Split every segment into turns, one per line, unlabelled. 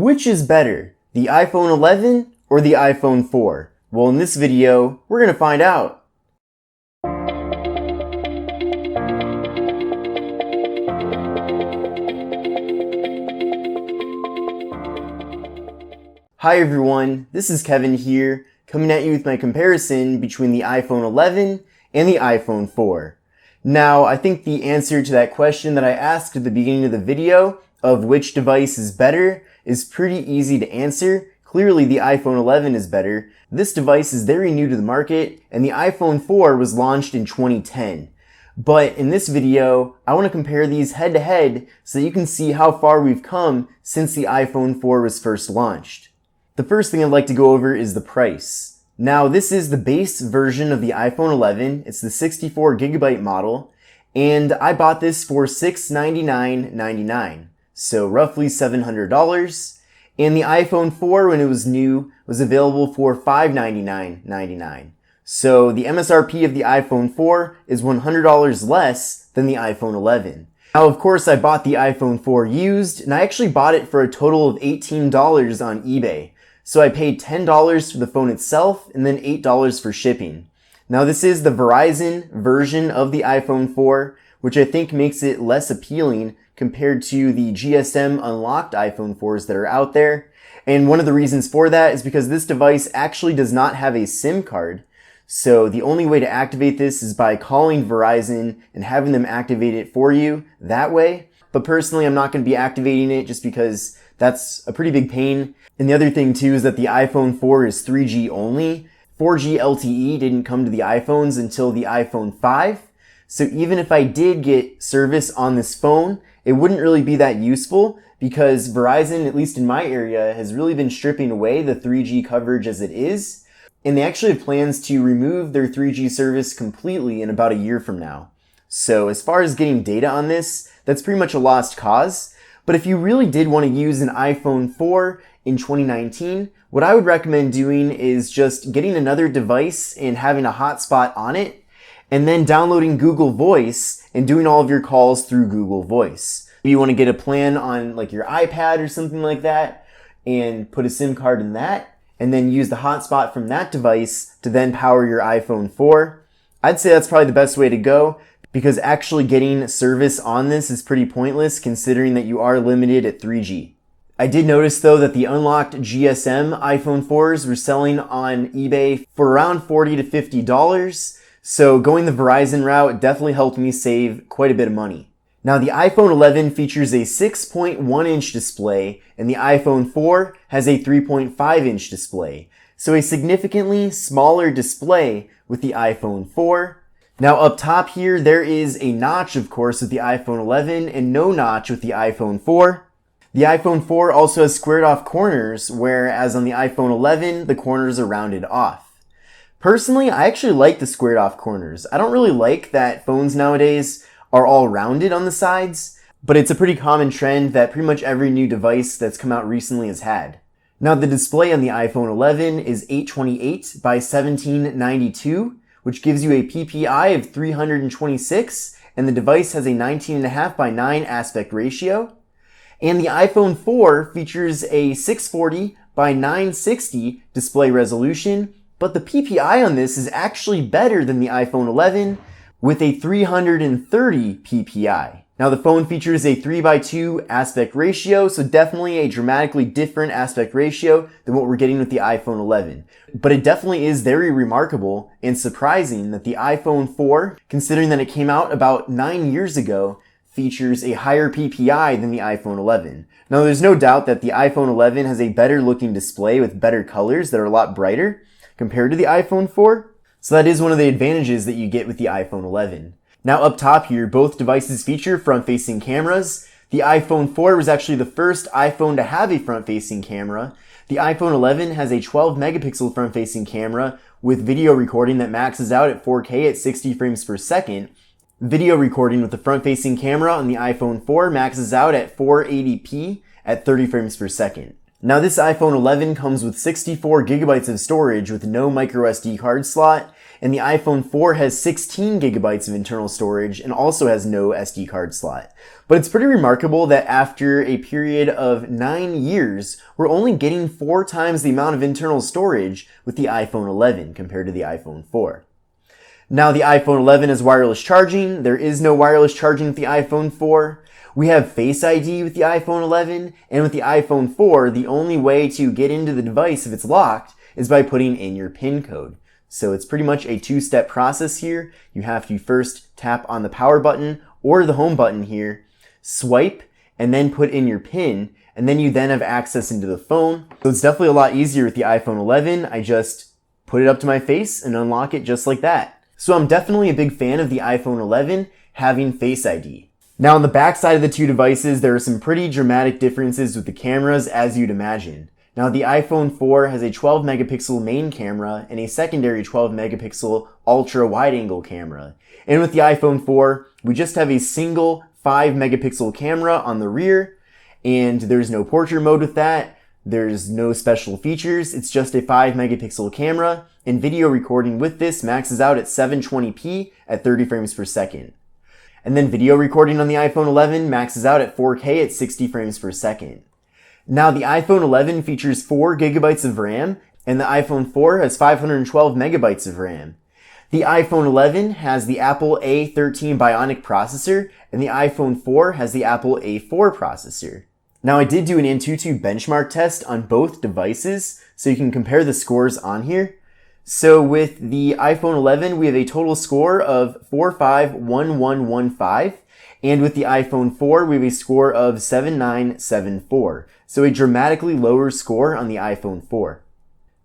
Which is better, the iPhone 11 or the iPhone 4? Well, in this video, we're going to find out. Hi everyone, this is Kevin here, coming at you with my comparison between the iPhone 11 and the iPhone 4. Now, I think the answer to that question that I asked at the beginning of the video of which device is better is pretty easy to answer. Clearly, the iPhone 11 is better. This device is very new to the market, and the iPhone 4 was launched in 2010. But in this video, I want to compare these head to head so you can see how far we've come since the iPhone 4 was first launched. The first thing I'd like to go over is the price. Now, this is the base version of the iPhone 11. It's the 64GB model, and I bought this for $699.99, so roughly $700. And the iPhone 4, when it was new, was available for $599.99. So the MSRP of the iPhone 4 is $100 less than the iPhone 11. Now, of course, I bought the iPhone 4 used, and I actually bought it for a total of $18 on eBay. So I paid $10 for the phone itself and then $8 for shipping. Now this is the Verizon version of the iPhone 4, which I think makes it less appealing compared to the GSM unlocked iPhone 4s that are out there. And one of the reasons for that is because this device actually does not have a SIM card. So the only way to activate this is by calling Verizon and having them activate it for you that way. But personally, I'm not going to be activating it just because that's a pretty big pain. And the other thing too is that the iPhone 4 is 3G only. 4G LTE didn't come to the iPhones until the iPhone 5. So even if I did get service on this phone, it wouldn't really be that useful because Verizon, at least in my area, has really been stripping away the 3G coverage as it is. And they actually have plans to remove their 3G service completely in about a year from now. So as far as getting data on this, that's pretty much a lost cause. But if you really did want to use an iPhone 4 in 2019, what I would recommend doing is just getting another device and having a hotspot on it, and then downloading Google Voice and doing all of your calls through Google Voice. If you want to get a plan on like your iPad or something like that and put a SIM card in that, and then use the hotspot from that device to then power your iPhone 4. I'd say that's probably the best way to go, because actually getting service on this is pretty pointless considering that you are limited at 3G. I did notice though that the unlocked GSM iPhone 4s were selling on eBay for around $40 to $50, so going the Verizon route definitely helped me save quite a bit of money. Now the iPhone 11 features a 6.1-inch display and the iPhone 4 has a 3.5-inch display, so a significantly smaller display with the iPhone 4. Now up top here, there is a notch, of course, with the iPhone 11 and no notch with the iPhone 4. The iPhone 4 also has squared off corners, whereas on the iPhone 11, the corners are rounded off. Personally, I actually like the squared off corners. I don't really like that phones nowadays are all rounded on the sides, but it's a pretty common trend that pretty much every new device that's come out recently has had. Now the display on the iPhone 11 is 828 by 1792, which gives you a PPI of 326, and the device has a 19.5 by 9 aspect ratio. And the iPhone 4 features a 640 by 960 display resolution, but the PPI on this is actually better than the iPhone 11 with a 330 PPI. Now the phone features a 3:2 aspect ratio, so definitely a dramatically different aspect ratio than what we're getting with the iPhone 11. But it definitely is very remarkable and surprising that the iPhone 4, considering that it came out about 9 years ago, features a higher PPI than the iPhone 11. Now there's no doubt that the iPhone 11 has a better looking display with better colors that are a lot brighter compared to the iPhone 4. So that is one of the advantages that you get with the iPhone 11. Now up top here, both devices feature front-facing cameras. The iPhone 4 was actually the first iPhone to have a front-facing camera. The iPhone 11 has a 12 megapixel front-facing camera with video recording that maxes out at 4K at 60 frames per second. Video recording with the front-facing camera on the iPhone 4 maxes out at 480p at 30 frames per second. Now this iPhone 11 comes with 64 gigabytes of storage with no microSD card slot, and the iPhone 4 has 16 gigabytes of internal storage and also has no SD card slot. But it's pretty remarkable that after a period of 9 years, we're only getting 4 times the amount of internal storage with the iPhone 11 compared to the iPhone 4. Now the iPhone 11 has wireless charging. There is no wireless charging with the iPhone 4. We have Face ID with the iPhone 11, and with the iPhone 4, the only way to get into the device if it's locked is by putting in your PIN code. So it's pretty much a two-step process here. You have to first tap on the power button or the home button here, swipe, and then put in your PIN, and then you then have access into the phone. So it's definitely a lot easier with the iPhone 11. I just put it up to my face and unlock it just like that. So I'm definitely a big fan of the iPhone 11 having Face ID. Now on the back side of the two devices, there are some pretty dramatic differences with the cameras as you'd imagine. Now the iPhone 4 has a 12 megapixel main camera and a secondary 12 megapixel ultra wide angle camera. And with the iPhone 4, we just have a single 5 megapixel camera on the rear, and there's no portrait mode with that. There's no special features. It's just a 5 megapixel camera, and video recording with this maxes out at 720p at 30 frames per second. And then video recording on the iPhone 11 maxes out at 4K at 60 frames per second. Now the iPhone 11 features 4 gigabytes of RAM, and the iPhone 4 has 512 megabytes of RAM. The iPhone 11 has the Apple A13 Bionic processor, and the iPhone 4 has the Apple A4 processor. Now I did do an Antutu benchmark test on both devices, so you can compare the scores on here. So with the iPhone 11, we have a total score of 451115, and with the iPhone 4, we have a score of 7974. So a dramatically lower score on the iPhone 4.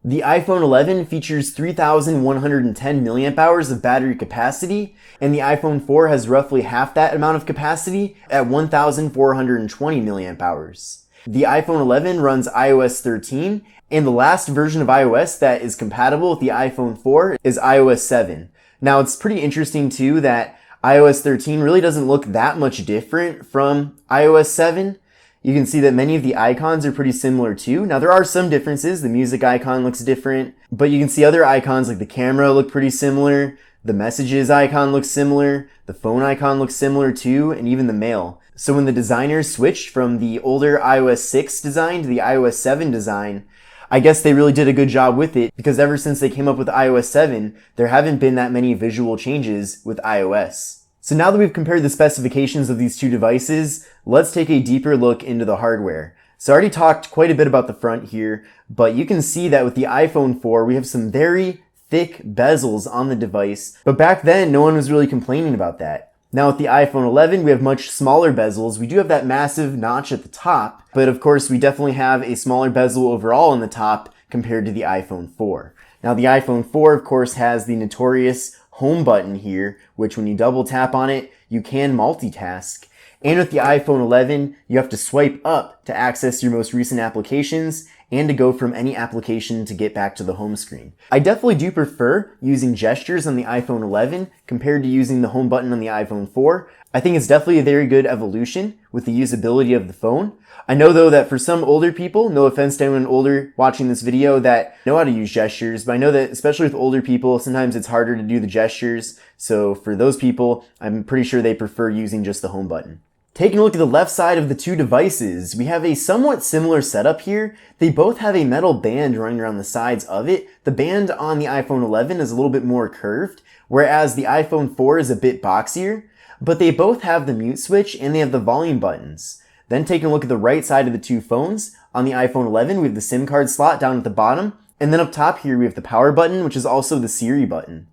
The iPhone 11 features 3,110 milliamp hours of battery capacity, and the iPhone 4 has roughly half that amount of capacity at 1,420 milliamp hours. The iPhone 11 runs iOS 13, and the last version of iOS that is compatible with the iPhone 4 is iOS 7. Now it's pretty interesting too that iOS 13 really doesn't look that much different from iOS 7. You can see that many of the icons are pretty similar too. Now there are some differences. The music icon looks different, but you can see other icons like the camera look pretty similar. The messages icon looks similar. The phone icon looks similar too, and even the mail. So when the designers switched from the older iOS 6 design to the iOS 7 design, I guess they really did a good job with it, because ever since they came up with iOS 7, there haven't been that many visual changes with iOS. So now that we've compared the specifications of these two devices, let's take a deeper look into the hardware. So I already talked quite a bit about the front here, but you can see that with the iPhone 4, we have some very thick bezels on the device, but back then no one was really complaining about that. Now with the iPhone 11, we have much smaller bezels. We do have that massive notch at the top, but of course we definitely have a smaller bezel overall on the top compared to the iPhone 4. Now the iPhone 4, of course, has the notorious home button here, which when you double tap on it, you can multitask. And with the iPhone 11, you have to swipe up to access your most recent applications and to go from any application to get back to the home screen. I definitely do prefer using gestures on the iPhone 11 compared to using the home button on the iPhone 4. I think it's definitely a very good evolution with the usability of the phone. I know though that for some older people, no offense to anyone older watching this video that know how to use gestures, but I know that especially with older people, sometimes it's harder to do the gestures. So for those people, I'm pretty sure they prefer using just the home button. Taking a look at the left side of the two devices, we have a somewhat similar setup here. They both have a metal band running around the sides of it. The band on the iPhone 11 is a little bit more curved, whereas the iPhone 4 is a bit boxier, but they both have the mute switch and they have the volume buttons. Then taking a look at the right side of the two phones, on the iPhone 11 we have the SIM card slot down at the bottom, and then up top here we have the power button, which is also the Siri button.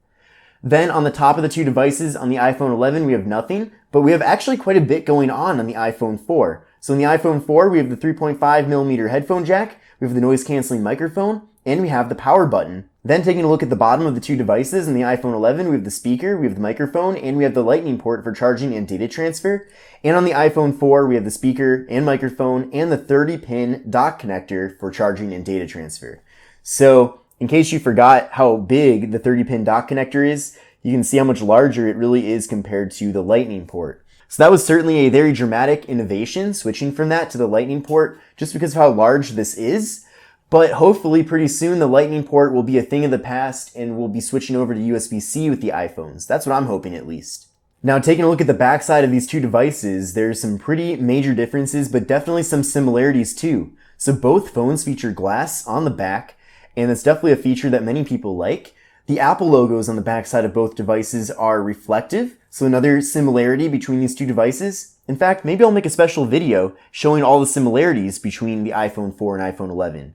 Then on the top of the two devices on the iPhone 11 we have nothing, but we have actually quite a bit going on the iPhone 4. So in the iPhone 4 we have the 3.5mm headphone jack, we have the noise cancelling microphone, and we have the power button. Then taking a look at the bottom of the two devices, in the iPhone 11 we have the speaker, we have the microphone, and we have the lightning port for charging and data transfer. And on the iPhone 4 we have the speaker and microphone and the 30-pin dock connector for charging and data transfer. So in case you forgot how big the 30-pin dock connector is, you can see how much larger it really is compared to the lightning port. So that was certainly a very dramatic innovation, switching from that to the Lightning port, just because of how large this is. But hopefully pretty soon the Lightning port will be a thing of the past and we'll be switching over to USB-C with the iPhones. That's what I'm hoping, at least. Now, taking a look at the backside of these two devices, there's some pretty major differences, but definitely some similarities too. So both phones feature glass on the back, and it's definitely a feature that many people like. The Apple logos on the backside of both devices are reflective, so another similarity between these two devices. In fact, maybe I'll make a special video showing all the similarities between the iPhone 4 and iPhone 11,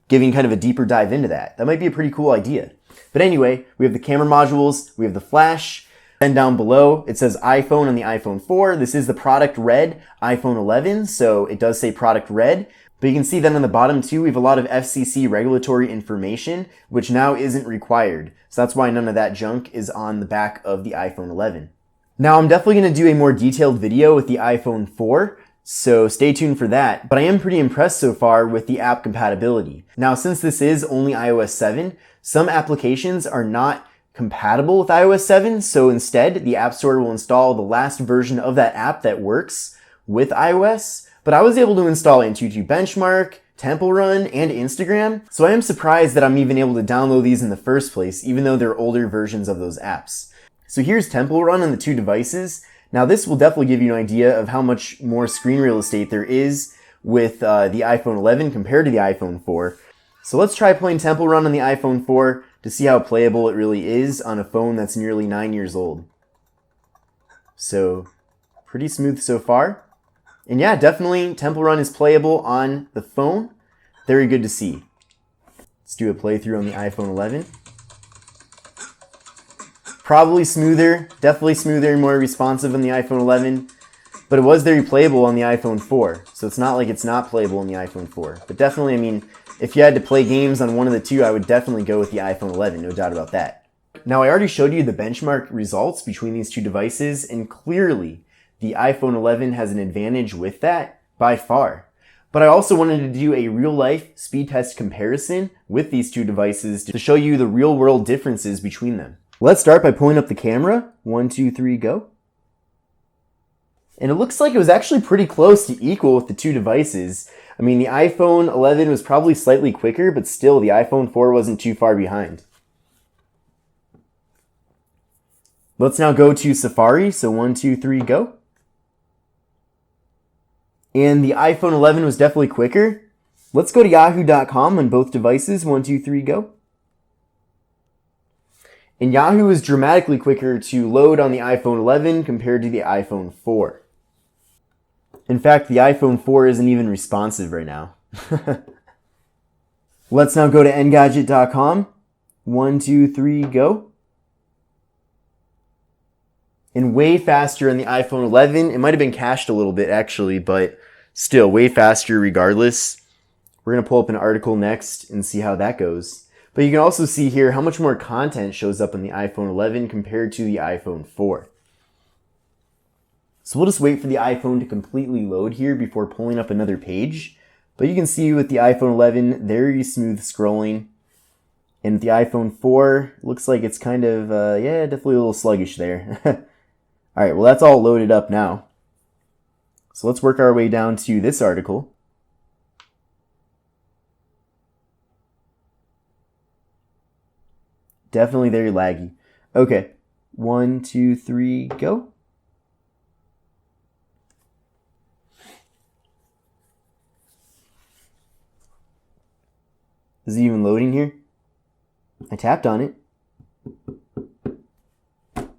giving kind of a deeper dive into that. That might be a pretty cool idea. But anyway, we have the camera modules, we have the flash, then down below it says iPhone on the iPhone 4. This is the product red iPhone 11, so it does say product red. But you can see then on the bottom too, we have a lot of FCC regulatory information, which now isn't required. So that's why none of that junk is on the back of the iPhone 11. Now I'm definitely going to do a more detailed video with the iPhone 4, so stay tuned for that. But I am pretty impressed so far with the app compatibility. Now since this is only iOS 7, some applications are not compatible with iOS 7, so instead the App Store will install the last version of that app that works with iOS. But I was able to install Antutu Benchmark, Temple Run, and Instagram, so I am surprised that I'm even able to download these in the first place, even though they're older versions of those apps. So here's Temple Run on the two devices. Now this will definitely give you an idea of how much more screen real estate there is with the iPhone 11 compared to the iPhone 4. So let's try playing Temple Run on the iPhone 4 to see how playable it really is on a phone that's nearly 9 years old. So pretty smooth so far. And yeah, definitely Temple Run is playable on the phone. Very good to see. Let's do a playthrough on the iPhone 11. Probably smoother, definitely smoother and more responsive on the iPhone 11. But it was very playable on the iPhone 4. So it's not like it's not playable on the iPhone 4. But definitely, I mean, if you had to play games on one of the two, I would definitely go with the iPhone 11, no doubt about that. Now, I already showed you the benchmark results between these two devices, and clearly, the iPhone 11 has an advantage with that, by far. But I also wanted to do a real-life speed test comparison with these two devices to show you the real-world differences between them. Let's start by pulling up the camera. 1, 2, 3, go. And it looks like it was actually pretty close to equal with the two devices. I mean, the iPhone 11 was probably slightly quicker, but still, the iPhone 4 wasn't too far behind. Let's now go to Safari. So 1, 2, 3, go. And the iPhone 11 was definitely quicker. Let's go to yahoo.com on both devices. 1, 2, 3, go. And Yahoo is dramatically quicker to load on the iPhone 11 compared to the iPhone 4. In fact, the iPhone 4 isn't even responsive right now. Let's now go to engadget.com. 1, 2, 3, go. And way faster on the iPhone 11. It might have been cached a little bit actually, but still way faster regardless. We're going to pull up an article next and see how that goes. But you can also see here how much more content shows up on the iPhone 11 compared to the iPhone 4. So we'll just wait for the iPhone to completely load here before pulling up another page. But you can see with the iPhone 11, very smooth scrolling. And with the iPhone 4, looks like it's kind of, yeah, definitely a little sluggish there. Alright, well that's all loaded up now. So let's work our way down to this article. Definitely very laggy. Okay, 1, 2, 3, go. Is it even loading here? I tapped on it. Come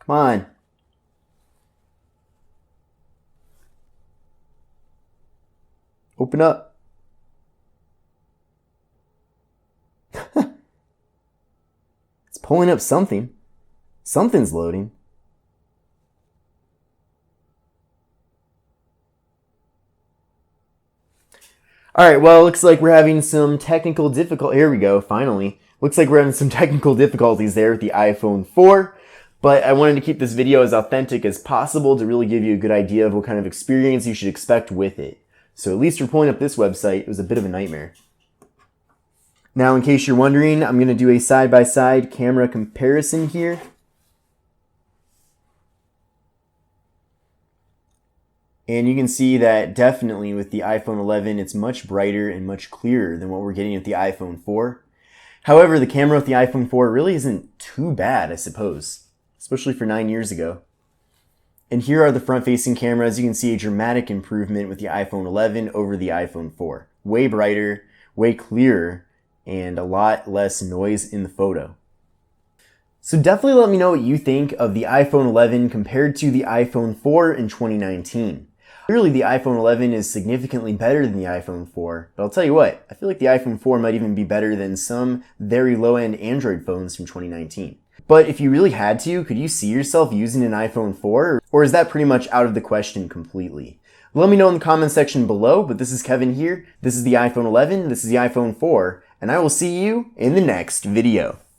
on. Open up. It's pulling up something. Something's loading. Alright, well, looks like we're having some technical difficulty. Here we go, finally. Looks like we're having some technical difficulties there with the iPhone 4. But I wanted to keep this video as authentic as possible to really give you a good idea of what kind of experience you should expect with it. So at least for pulling up this website, it was a bit of a nightmare. Now, in case you're wondering, I'm going to do a side-by-side camera comparison here. And you can see that definitely with the iPhone 11, it's much brighter and much clearer than what we're getting with the iPhone 4. However, the camera with the iPhone 4 really isn't too bad, I suppose, especially for 9 years ago. And here are the front-facing cameras. You can see a dramatic improvement with the iPhone 11 over the iPhone 4. Way brighter, way clearer, and a lot less noise in the photo. So definitely let me know what you think of the iPhone 11 compared to the iPhone 4 in 2019. Clearly the iPhone 11 is significantly better than the iPhone 4, but I'll tell you what, I feel like the iPhone 4 might even be better than some very low-end Android phones from 2019. But if you really had to, could you see yourself using an iPhone 4, or is that pretty much out of the question completely? Let me know in the comment section below, but this is Kevin here, this is the iPhone 11, this is the iPhone 4, and I will see you in the next video.